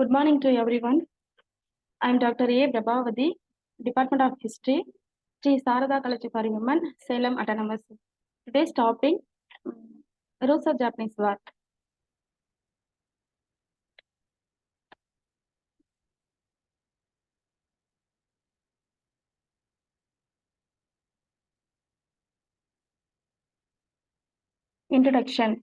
Good morning to everyone. I am Dr. A. PRABHAVATHY, Department of History, Sri Sarada College for Women, Salem Autonomous. Today's topic, Russo-Japanese War. Introduction.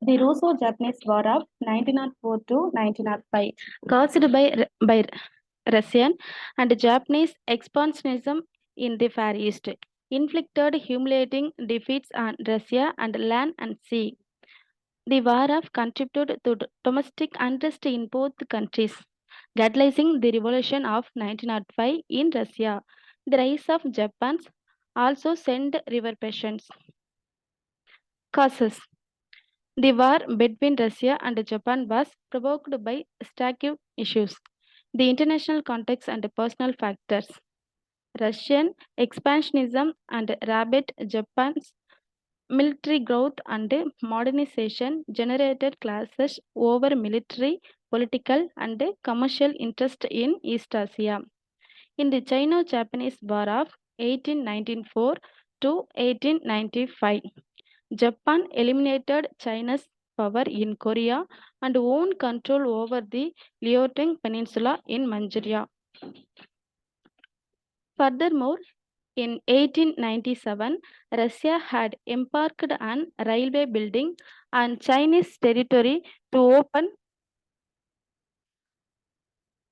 The Russo-Japanese War of 1904 to 1905, caused by Russian and Japanese expansionism in the Far East, inflicted humiliating defeats on Russia and land and sea. The war have contributed to domestic unrest in both countries, catalyzing the revolution of 1905 in Russia. The rise of Japan also sent reverberations. Causes. The war between Russia and Japan was provoked by static issues, the international context and personal factors. Russian expansionism and rapid Japan's military growth and modernization generated clashes over military, political, and commercial interest in East Asia. In the Sino-Japanese War of 1894 to 1895, Japan eliminated China's power in Korea and won control over the Liaoning Peninsula in Manchuria. Furthermore, in 1897, Russia had embarked on railway building on Chinese territory to open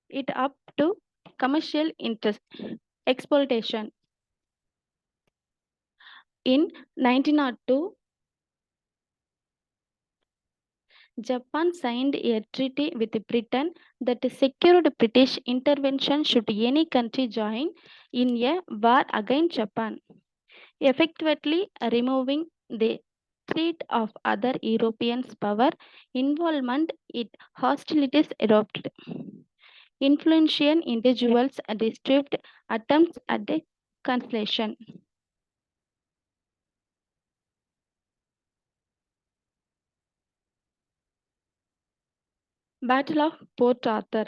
it up to commercial exploitation. In 1902, Japan signed a treaty with Britain that secured British intervention should any country join in a war against Japan, effectively removing the threat of other Europeans' power involvement in hostilities erupted. Influential individuals described attempts at the cancellation. Battle of Port Arthur.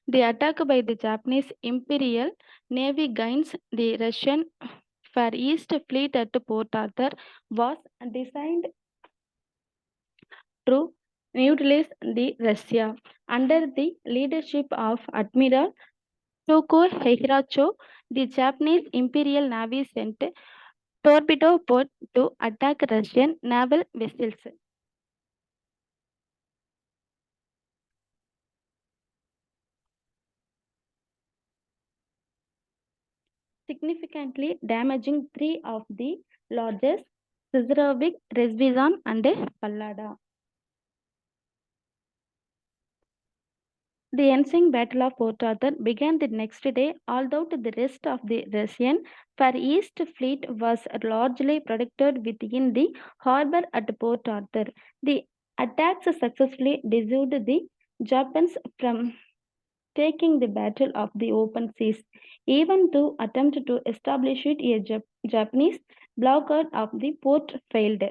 The attack by the Japanese Imperial Navy against the Russian Far East Fleet at Port Arthur was designed to neutralize the Russia. Under the leadership of Admiral Toko Heihiracho, the Japanese Imperial Navy sent torpedo boats to attack Russian naval vessels. Significantly damaging three of the largest Sisrovic, Resvizan, and Pallada. The ensuing Battle of Port Arthur began the next day, although the rest of the Russian Far East Fleet was largely protected within the harbor at Port Arthur. The attacks successfully dissuaded the Japanese from taking the battle of the open seas, even to attempt to establish it a Japanese blockade of the port failed.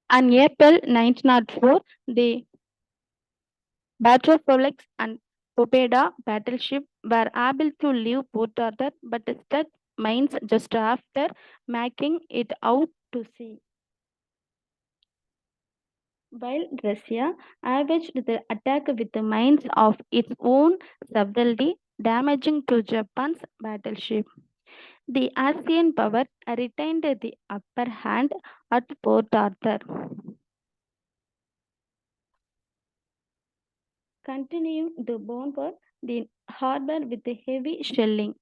On April 1904, the Battleflex and Pobeda battleship were able to leave Port Arthur but struck mines just after making it out to sea. While Russia avenged the attack with mines of its own, severely damaging to Japan's battleship, the ASEAN power retained the upper hand at Port Arthur, continuing to bombard the harbor with heavy shelling.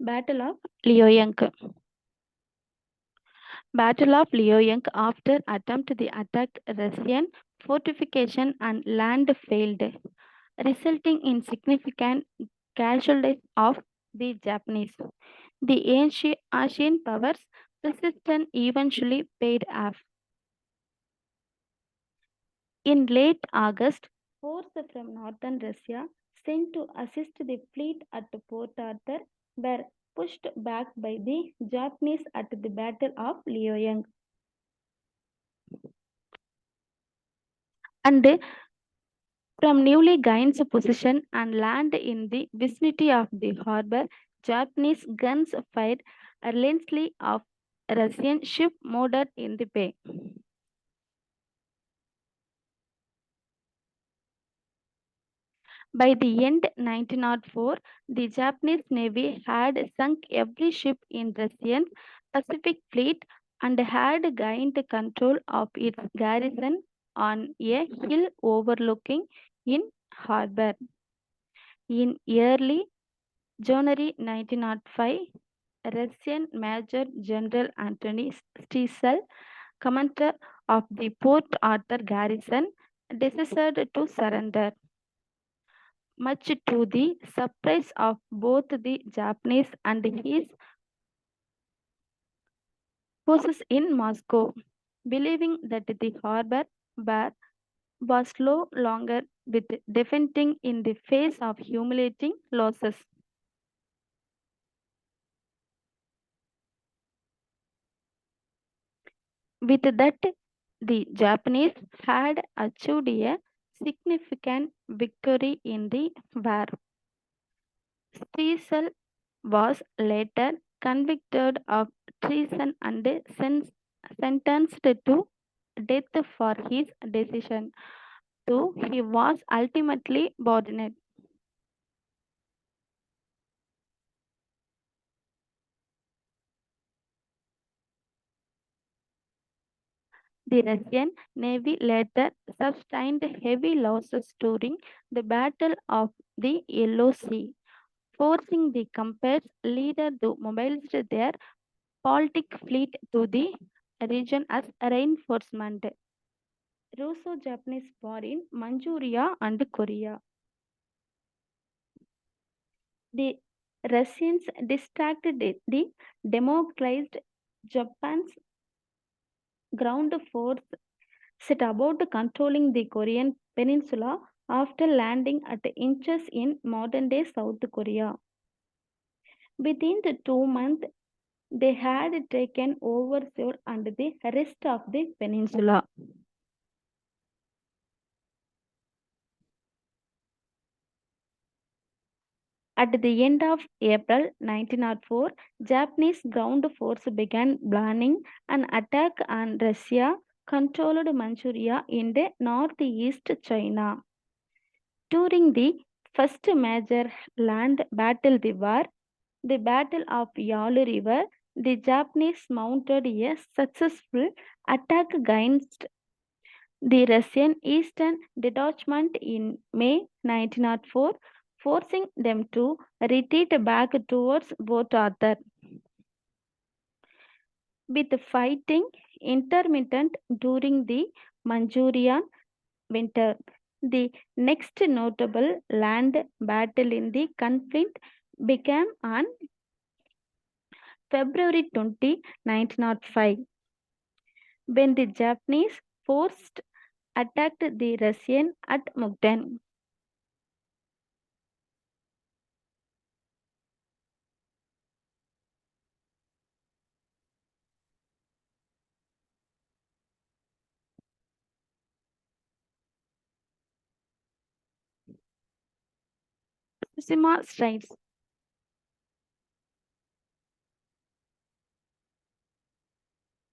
Battle of Liaoning. Battle of Liaoning. After attempt the attack Russian fortification and land failed, resulting in significant casualties of the Japanese. The ancient Asian powers persistence eventually paid off. In late August, forces from northern Russia sent to assist the fleet at Port Arthur were pushed back by the Japanese at the Battle of Liuang. And from newly gained position and land in the vicinity of the harbor, Japanese guns fired relentlessly of Russian ship moored in the bay. By the end 1904, the Japanese Navy had sunk every ship in Russian Pacific Fleet and had gained control of its garrison on a hill overlooking in harbor. In early January 1905, Russian Major General Anthony Stiesel, commander of the Port Arthur garrison, decided to surrender, much to the surprise of both the Japanese and his forces in Moscow, believing that the harbor was no longer with defending in the face of humiliating losses. With that, the Japanese had achieved a significant victory in the war. Stiesel was later convicted of treason and sentenced to death for his decision, though he was ultimately pardoned. The Russian Navy later sustained heavy losses during the Battle of the Yellow Sea, forcing the Compass leader to mobilize their Baltic fleet to the region as reinforcement. Russo-Japanese War in Manchuria and Korea. The Russians distracted the demoralized Japan's ground force set about controlling the Korean peninsula after landing at inches in modern-day South Korea. Within the 2 months, they had taken over Seoul and the rest of the peninsula. At the end of April 1904, Japanese ground force began planning an attack on Russia-controlled Manchuria in the northeast China. During the first major land battle the war, the Battle of Yalu River, the Japanese mounted a successful attack against the Russian Eastern Detachment in May 1904, forcing them to retreat back towards Port Arthur. With fighting intermittent during the Manchurian winter, the next notable land battle in the conflict began on February 20, 1905, when the Japanese force attacked the Russian at Mouryan. Tsushima Straits.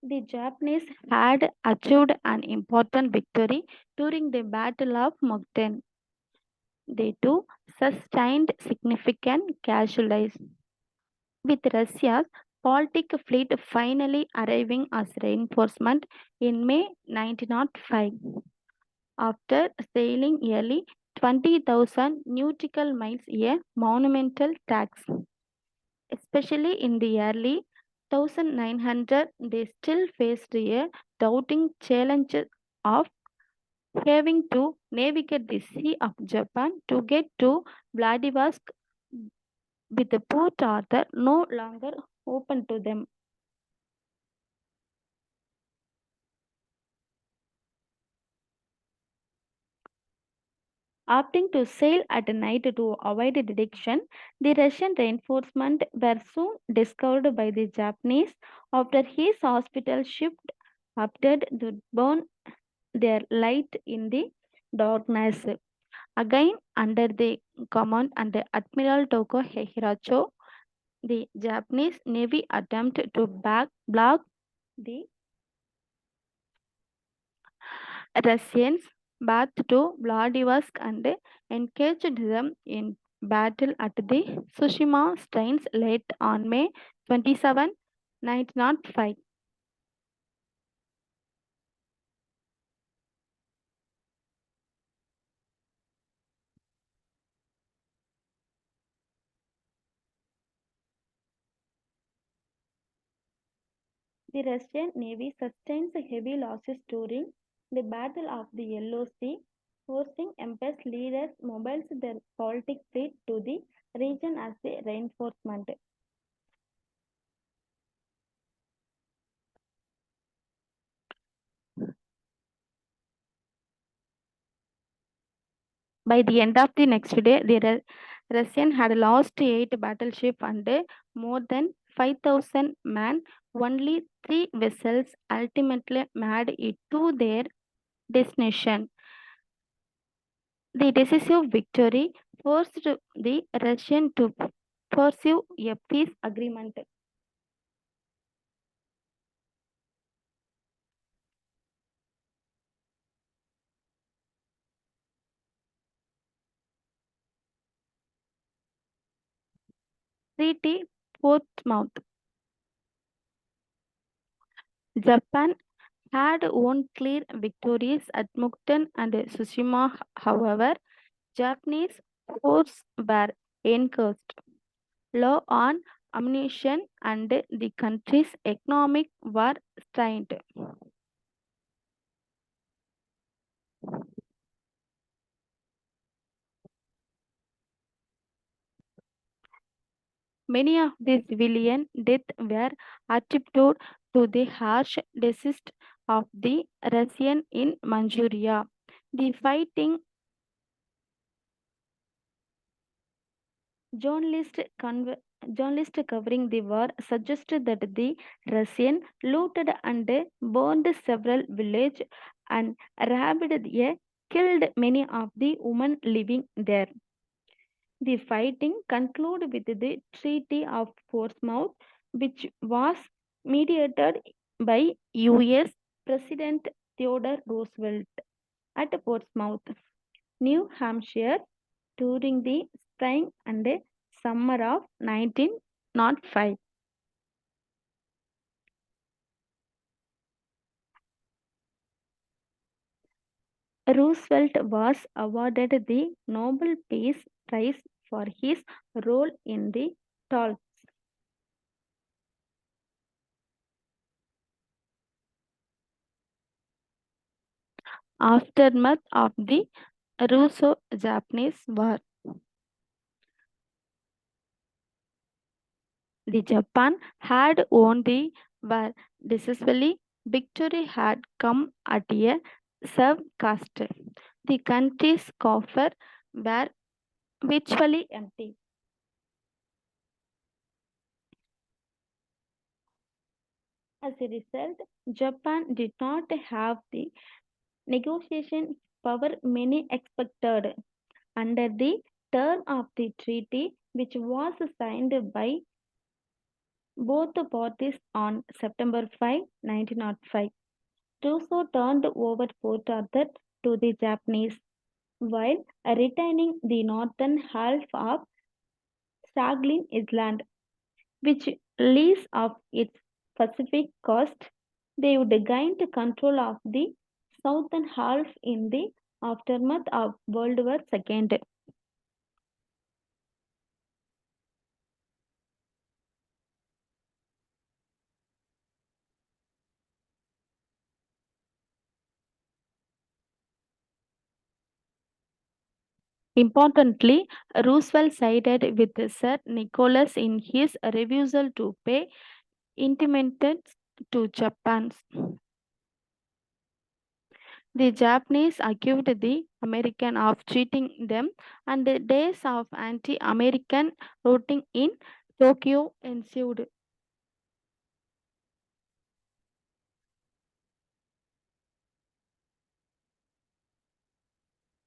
The Japanese had achieved an important victory during the Battle of Mouryan. They too sustained significant casualties, with Russia's Baltic fleet finally arriving as reinforcement in May 1905. After sailing nearly 20,000 nautical miles, a monumental task. Especially in the early 1900, they still faced a doubting challenge of having to navigate the Sea of Japan to get to Vladivostok, with the Port Arthur no longer open to them. Opting to sail at night to avoid detection, the Russian reinforcements were soon discovered by the Japanese after his hospital ship opted to burn their light in the darkness. Again, under the command under Admiral Toko Hiracho, the Japanese Navy attempted to block the Russians back to Vladivostok and engaged them in battle at the Tsushima Straits late on May 27, 1905. The Russian Navy sustains heavy losses during the Battle of the Yellow Sea, forcing Empress leaders mobilize their Baltic fleet to the region as a reinforcement. By the end of the next day, the Russian had lost 8 battleships and more than 5,000 men. Only 3 vessels ultimately made it to their destination. The decisive victory forced the Russian to pursue a peace agreement. Treaty Portsmouth. Japan had won clear victories at Mukden and Tsushima. However, Japanese forces were encouraged low on ammunition and the country's economic were strained. Many of the civilian deaths were attributed to the harsh disease of the Russian in Manchuria. The fighting journalist, journalist covering the war suggested that the Russian looted and burned several villages and rapidly killed many of the women living there. The fighting concluded with the Treaty of Portsmouth, which was mediated by US President Theodore Roosevelt at Portsmouth, New Hampshire, during the spring and summer of 1905. Roosevelt was awarded the Nobel Peace Prize for his role in the talks. Aftermath of the Russo-Japanese War. The Japan had won the war decisively. Victory had come at a severe cost. The country's coffers were virtually empty. As a result, Japan did not have the negotiation power many expected. Under the term of the treaty, which was signed by both parties on September 5, 1905, Rousseau turned over Port Arthur to the Japanese, while retaining the northern half of Saghalin Island, which lease of its Pacific coast. They would gain control of the southern half in the aftermath of World War II. Importantly, Roosevelt sided with Sir Nicholas in his refusal to pay intimations to Japan. The Japanese accused the American of cheating them, and the days of anti-American rioting in Tokyo ensued.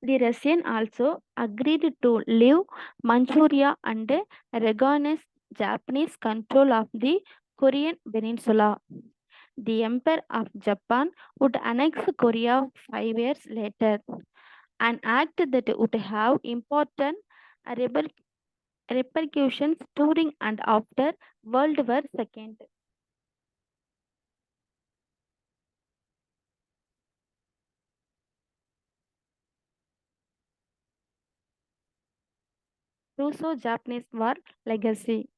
The Russian also agreed to leave Manchuria and recognize Japanese control of the Korean peninsula. The Emperor of Japan would annex Korea 5 years later, an act that would have important reper- repercussions during and after World War II. Russo-Japanese War legacy.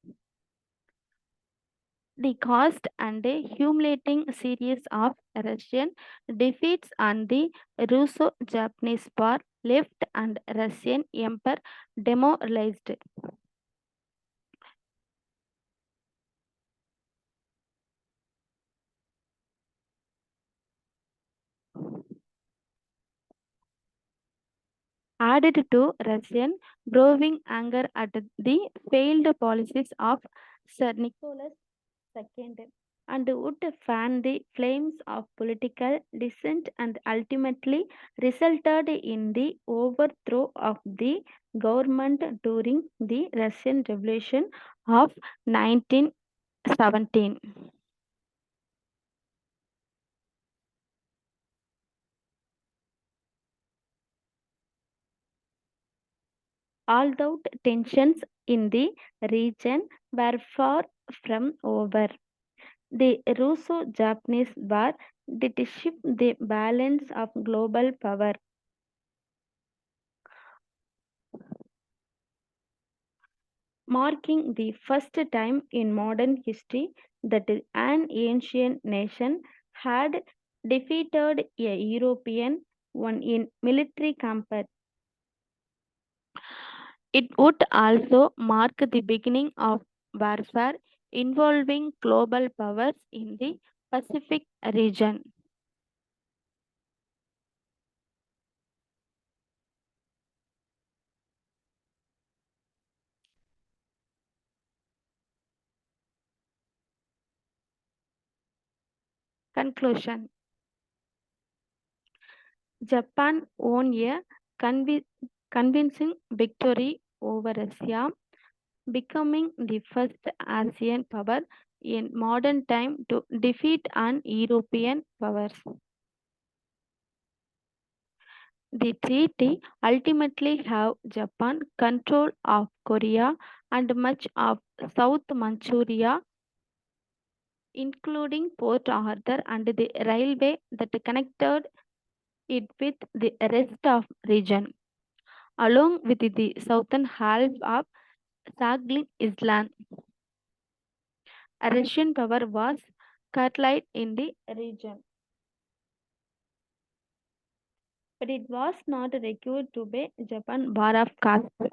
The cost and a humiliating series of Russian defeats and the Russo-Japanese War left and Russian Empire demoralized. Added to Russian growing anger at the failed policies of Sir Nicholas II and would fan the flames of political dissent and ultimately resulted in the overthrow of the government during the Russian Revolution of 1917. Although tensions in the region were far from over, the Russo Japanese War did shift the balance of global power, marking the first time in modern history that an ancient nation had defeated a European one in military combat. It would also mark the beginning of warfare involving global powers in the Pacific region. Conclusion. Japan won a convi- convincing victory over Russia, becoming the first Asian power in modern time to defeat an European power. The treaty ultimately gave Japan control of Korea and much of South Manchuria, including Port Arthur and the railway that connected it with the rest of region, along with the southern half of Saghalin Island. Russian power was curtailed in the region, but it was not required to be Japan War of Caste.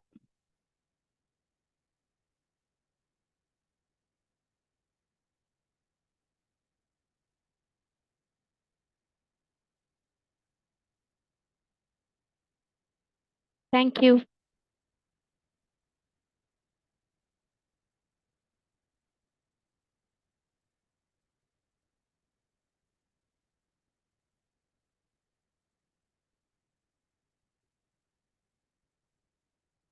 Thank you.